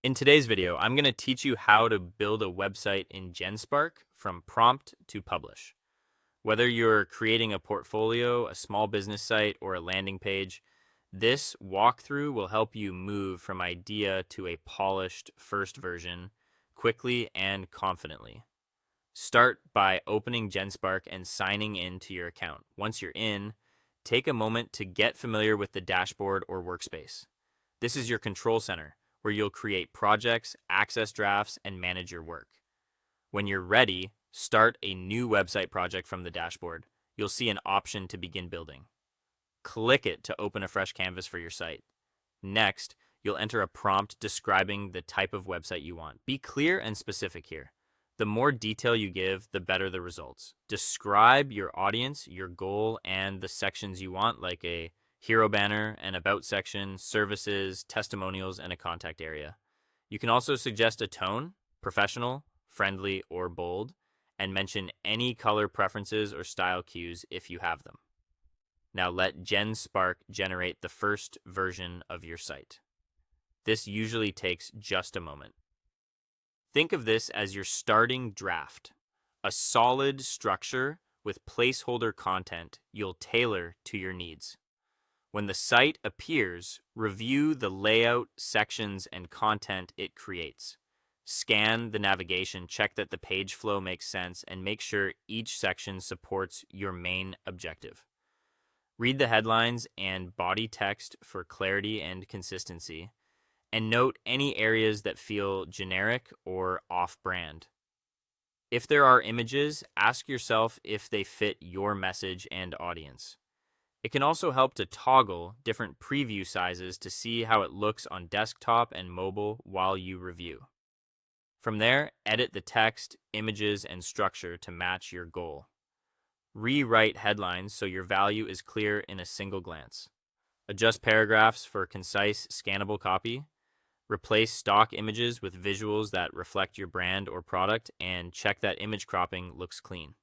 In today's video, I'm going to teach you how to build a website in Genspark from prompt to publish. Whether you're creating a portfolio, a small business site, or a landing page, this walkthrough will help you move from idea to a polished first version quickly and confidently. Start by opening Genspark and signing in to your account. Once you're in, take a moment to get familiar with the dashboard or workspace. This is your control center, where you'll create projects, access drafts, and manage your work. When you're ready, start a new website project from the dashboard. You'll see an option to begin building. Click it to open a fresh canvas for your site. Next, you'll enter a prompt describing the type of website you want. Be clear and specific here. The more detail you give, the better the results. Describe your audience, your goal, and the sections you want, like a hero banner, an about section, services, testimonials, and a contact area. You can also suggest a tone, professional, friendly, or bold, and mention any color preferences or style cues if you have them. Now let Genspark generate the first version of your site. This usually takes just a moment. Think of this as your starting draft, a solid structure with placeholder content you'll tailor to your needs. When the site appears, review the layout, sections, and content it creates. Scan the navigation, check that the page flow makes sense, and make sure each section supports your main objective. Read the headlines and body text for clarity and consistency, and note any areas that feel generic or off-brand. If there are images, ask yourself if they fit your message and audience. It can also help to toggle different preview sizes to see how it looks on desktop and mobile while you review. From there, edit the text, images, and structure to match your goal. Rewrite headlines so your value is clear in a single glance. Adjust paragraphs for concise, scannable copy. Replace stock images with visuals that reflect your brand or product, and check that image cropping looks clean.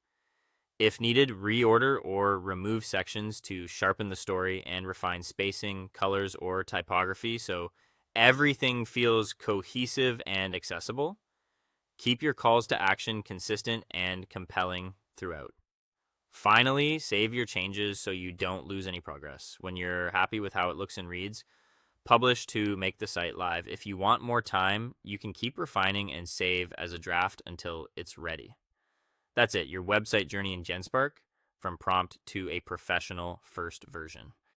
If needed, reorder or remove sections to sharpen the story and refine spacing, colors, or typography so everything feels cohesive and accessible. Keep your calls to action consistent and compelling throughout. Finally, save your changes so you don't lose any progress. When you're happy with how it looks and reads, publish to make the site live. If you want more time, you can keep refining and save as a draft until it's ready. That's it, your website journey in Genspark, from prompt to a professional first version.